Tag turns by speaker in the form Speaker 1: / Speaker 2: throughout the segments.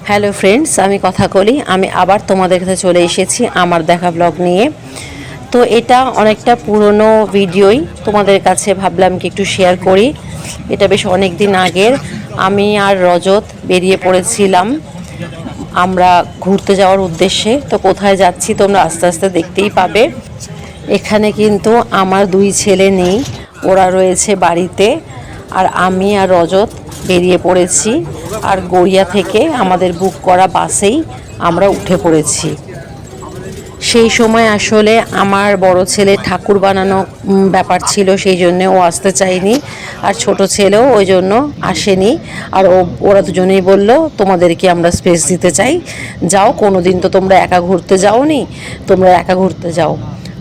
Speaker 1: Hello friends, আমি কথা বলি আমি আবার তোমাদের কাছে চলে এসেছি আমার দেখা ব্লগ নিয়ে। তো এটা অনেকটা পুরনো ভিডিওই, তোমাদের কাছে ভাবলাম কি একটু শেয়ার করি। এটা বেশ অনেক দিন আগের। আমি আর রজত বেরিয়ে পড়েছিলাম আমরা ঘুরতে যাওয়ার উদ্দেশ্যে। তো কোথায় যাচ্ছি তোমরা আস্তে আস্তে দেখতেই পাবে। এখানে কিন্তু আমার দুই ছেলে নেই, ওরা রয়েছে বাড়িতে। আর আমি আর রজত বেরিয়ে পড়েছি, আর গড়িয়া থেকে আমাদের বুক করা বাসেই আমরা উঠে পড়েছি। সেই সময় আসলে আমার বড় ছেলে ঠাকুর বানানো ব্যাপার ছিল, সেই জন্য ও আসতে চায়নি, আর ছোট ছেলেও ওই জন্য আসেনি। আর ওরা দুজনেই বলল তোমাদেরকে আমরা স্পেস দিতে চাই, যাও, কোনো দিন তো তোমরা একা ঘুরতে যাওনি, তোমরা একা ঘুরতে যাও।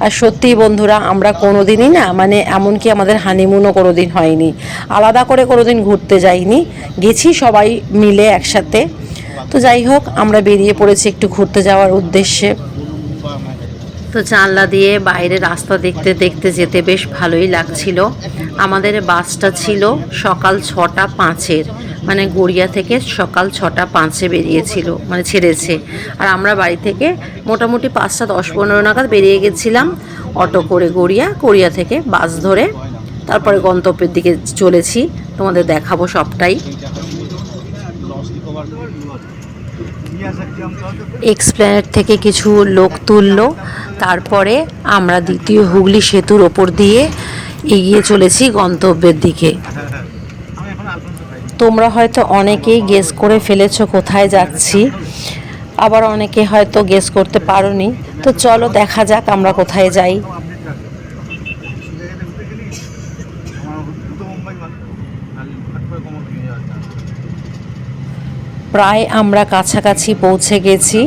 Speaker 1: আর সত্যিই বন্ধুরা, আমরা কোনো দিনই না, মানে এমনকি আমাদের হানিমুনও কোনো দিন হয়নি, আলাদা করে কোনো দিন ঘুরতে যাইনি, গেছি সবাই মিলে একসাথে। তো যাই হোক, আমরা বেরিয়ে পড়েছি একটু ঘুরতে যাওয়ার উদ্দেশ্যে। তো জানলা দিয়ে বাইরে রাস্তা দেখতে দেখতে যেতে বেশ ভালোই লাগছিল। আমাদের বাসটা ছিল সকাল 6টা 5-এর, মানে গড়িয়া থেকে সকাল 6টা 5-এ বেরিয়েছিল, মানে ছেড়েছে। আর আমরা বাড়ি থেকে মোটামুটি 5টা 10-15 নাগাদ বেরিয়ে গেছিলাম অটো করে গড়িয়া থেকে বাস ধরে। তারপরে গন্তব্যের দিকে চলেছি, তোমাদের দেখাবো সবটাই। এক্সপ্ল্যানেড থেকে কিছু লোক তুললো, তারপরে আমরা দ্বিতীয় হুগলি সেতুর ওপর দিয়ে এগিয়ে চলেছি গন্তব্যের দিকে। তোমরা হয়তো অনেকেই গেস করে ফেলেছো কোথায় যাচ্ছি, আবার অনেকে হয়তো গেস করতে পারোনি। তো চলো দেখা যাক আমরা কোথায় যাই। প্রায় আমরা কাছাকাছি পৌঁছে গেছি।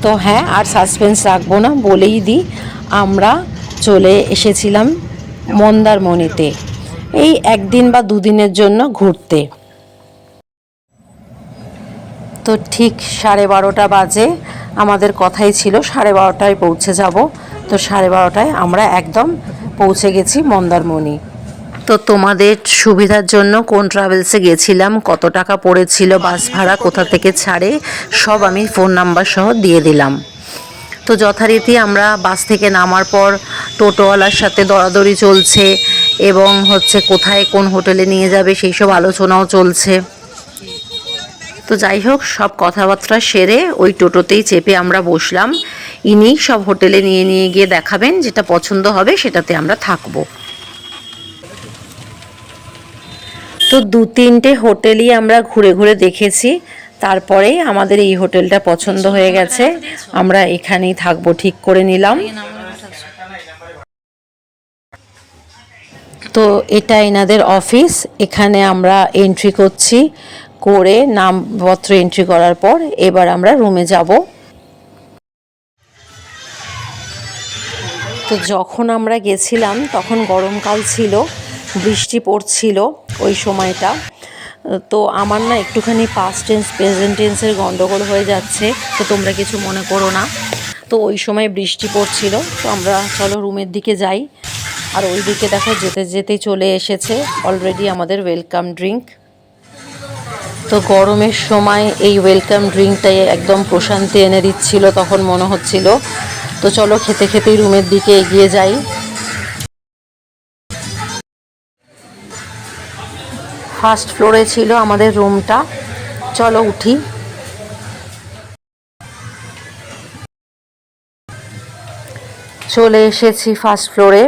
Speaker 1: তো হ্যাঁ, আর সাসপেন্স রাখবো না, বলেই দিই, আমরা চলে এসেছিলাম মন্দারমণিতে এই একদিন বা দুদিনের জন্য ঘুরতে। তো ঠিক 12:30 বাজে, আমাদের কথাই ছিল 12:30টায় পৌঁছে যাব। তো 12:30টায় আমরা একদম পৌঁছে গেছি মন্দারমণি। তো তোমাদের সুবিধার জন্য কোন ট্রাভেলসে গেছিলাম, কত টাকা পড়েছিল, বাস ভাড়া কোথা থেকে ছাড়ে, সব আমি ফোন নাম্বার সহ দিয়ে দিলাম। তো যথারীতি আমরা বাস থেকে নামার পর টোটোওয়ালার সাথে দরাদরি চলছে, এবং কোথায় কোন হোটেলে নিয়ে যাবে সেই সব আলোচনাও চলছে। তো যাই হোক, সব কথাবার্তা সেরে ওই টোটোতেই চেপে আমরা বসলাম। ইনি সব হোটেলে নিয়ে গিয়ে দেখাবেন, যেটা পছন্দ হবে সেটাতে আমরা থাকবো। তো 2-3টে হোটেলই আমরা ঘুরে ঘুরে দেখেছি, তারপরে আমাদের এই হোটেলটা পছন্দ হয়ে গেছে, আমরা এখানেই থাকবো ঠিক করে নিলাম। তো এটা এনাদের অফিস, এখানে আমরা এন্ট্রি করছি, করে নামপত্র এন্ট্রি করার পর এবার আমরা রুমে যাব। তো যখন আমরা গেছিলাম তখন গরমকাল ছিল, বৃষ্টি পড়ছিল ওই সময়টা। তো আমার না একটুখানি পাস্ট টেন্স প্রেজেন্ট টেন্সের গন্ডগোল হয়ে যাচ্ছে, তো তোমরা কিছু মনে করো না। তো ওই সময় বৃষ্টি পড়ছিল, তো আমরা চলো রুমের দিকে যাই। আর ওই দিকে দেখো যেতে যেতে চলে এসেছে অলরেডি আমাদের ওয়েলকাম ড্রিঙ্ক। তো গরমের সময় এই ওয়েলকাম ড্রিঙ্কটাই একদম প্রশান্তি এনে দিচ্ছিল, তখন মনে হচ্ছিল। তো চলো খেতে খেতেই রুমের দিকে এগিয়ে যাই। ফার্স্ট ফ্লোরে ছিল আমাদের রুমটা, চলো উঠি। চলে এসেছি ফার্স্ট ফ্লোরে।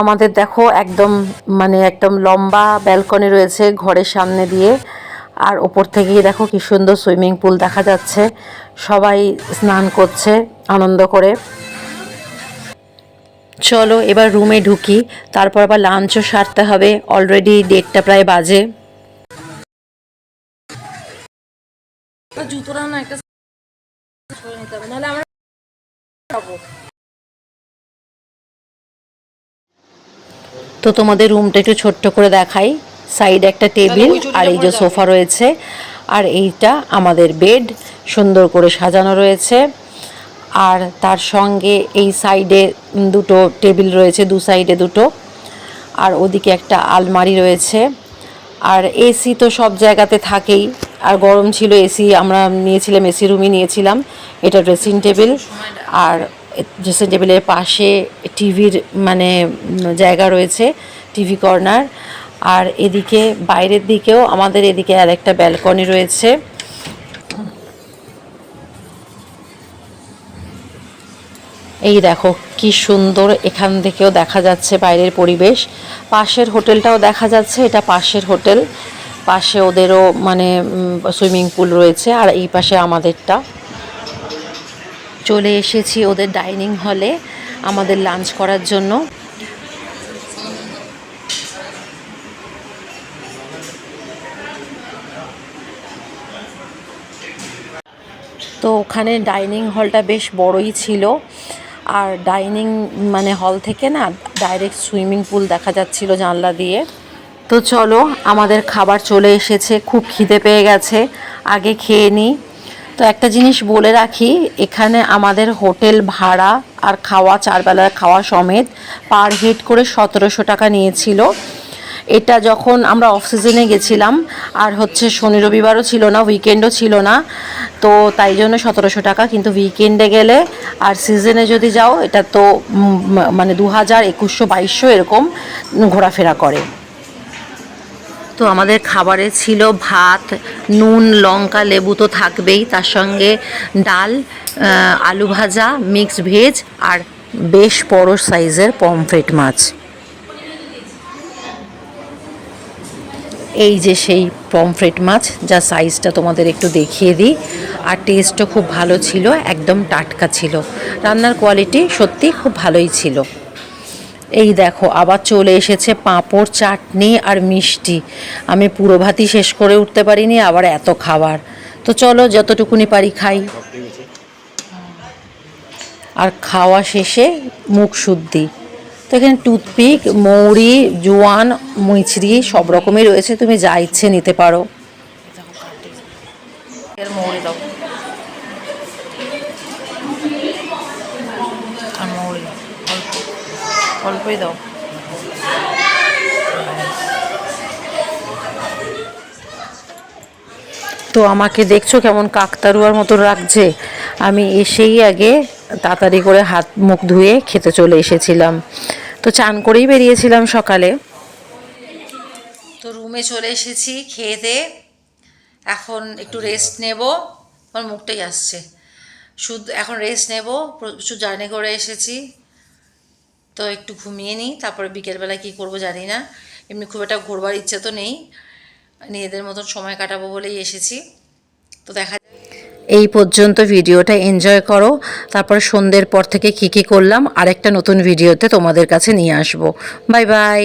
Speaker 1: আমাদের দেখো একদম একদম লম্বা ব্যালকনি রয়েছে ঘরের সামনে দিয়ে, আর ওপর থেকেই দেখো কি সুন্দর সুইমিং পুল দেখা যাচ্ছে, সবাই স্নান করছে আনন্দ করে। চলো এবার রুমে ঢুকি, তারপর আবার লাঞ্চও সারতে হবে, অলরেডি 1:30 প্রায় বাজে। তো তোমাদের রুমটা একটু ছোট্ট করে দেখাই। সাইডে একটা টেবিল আর এই যে সোফা রয়েছে, আর এইটা আমাদের বেড, সুন্দর করে সাজানো রয়েছে। আর তার সঙ্গে এই সাইডে 2টো টেবিল রয়েছে, 2 সাইডে 2টো, আর ওদিকে একটা আলমারি রয়েছে। আর এসি তো সব জায়গাতে থাকেই, আর গরম ছিল, এসি আমরা নিয়েছিলাম, এসি রুমই নিয়েছিলাম। এটা ড্রেসিং টেবিল, আর ড্রেসিং টেবিলের পাশে টিভির মানে জায়গা রয়েছে, টিভি কর্নার। আর এদিকে বাইরের দিকেও আমাদের এদিকে আর একটা ব্যালকনি রয়েছে। এই দেখো কি সুন্দর, এখান থেকেও দেখা যাচ্ছে বাইরের পরিবেশ। পাশের হোটেলটাও দেখা যাচ্ছে, এটা পাশের হোটেল, পাশে ওদেরও মানে সুইমিং পুল রয়েছে। আর এই পাশে আমাদেরটা। চলে এসেছি ওদের ডাইনিং হলে আমাদের লাঞ্চ করার জন্য। তো ওখানে ডাইনিং হলটা বেশ বড়ই ছিল, আর ডাইনিং মানে হল থেকে না ডাইরেক্ট সুইমিং পুল দেখা যাচ্ছিল জানলা দিয়ে। তো চলো, আমাদের খাবার চলে এসেছে, খুব খিদে পেয়ে গেছে, আগে খেয়ে নিই। তো একটা জিনিস বলে রাখি, এখানে আমাদের হোটেল ভাড়া আর খাওয়া, 4 বেলার খাওয়া সমেত পার হেড করে 1700 টাকা নিয়েছিল। এটা যখন আমরা অফ সিজনে গেছিলাম, আর হচ্ছে শনি রবিবারও ছিল না, উইকেন্ডও ছিল না, তো তাই জন্য 1700 টাকা। কিন্তু উইকেন্ডে গেলে আর সিজনে যদি যাও, এটা তো মানে 2000, 2100, 2200 এরকম ঘোরাফেরা করে। তো আমাদের খাবারে ছিল ভাত, নুন, লঙ্কা, লেবু তো থাকবেই, তার সঙ্গে ডাল, আলু ভাজা, মিক্সড ভেজ, আর বেশ বড় সাইজের পমফ্রেট মাছ। এই যে সেই পমফ্রেট মাছ, যা সাইজটা তোমাদের একটু দেখিয়ে দিই। আর টেস্টও খুব ভালো ছিল, একদম টাটকা ছিল, রান্নার কোয়ালিটি সত্যি খুব ভালোই ছিল। এই দেখো আবার চলে এসেছে পাঁপড়, চাটনি আর মিষ্টি। আমি পুরো ভাতই শেষ করে উঠতে পারিনি, আবার এত খাবার। তো চলো যতটুকুনি পারি খাই। আর খাওয়া শেষে মুখ শুদ্ধি। তো এখানে টুথপিক, মৌরি, জোয়ান, মিছরি সব রকমই রয়েছে, তুমি যা ইচ্ছে নিতে পারো। মৌরি দাও, আর মৌরি অল্পই দাও। তো আমাকে দেখছো কেমন কাকতারুয়ার মতো রাখছে। আমি এসেই আগে তাড়াতাড়ি করে হাত মুখ ধুয়ে খেতে চলে এসেছিলাম। তো চান করেই বেরিয়েছিলাম সকালে। তো রুমে চলে এসেছি খেয়ে দিয়ে, এখন একটু রেস্ট নেব। আমার মুখটাই আসছে, শুধু এখন রেস্ট নেব, প্রচুর জার্নি করে এসেছি। তো একটু ঘুমিয়ে নিই, তারপরে বিকেলবেলা কী করব জানি না। এমনি খুব একটা ঘোরবার ইচ্ছে তো নেই, নিজেদের মতন সময় কাটাবো বলেই এসেছি। তো দেখা এই পর্যন্ত ভিডিওটা এনজয় করো, তারপরে সন্ধ্যের পর থেকে কী কী করলাম আরেকটা নতুন ভিডিওতে তোমাদের কাছে নিয়ে আসবো। Bye bye.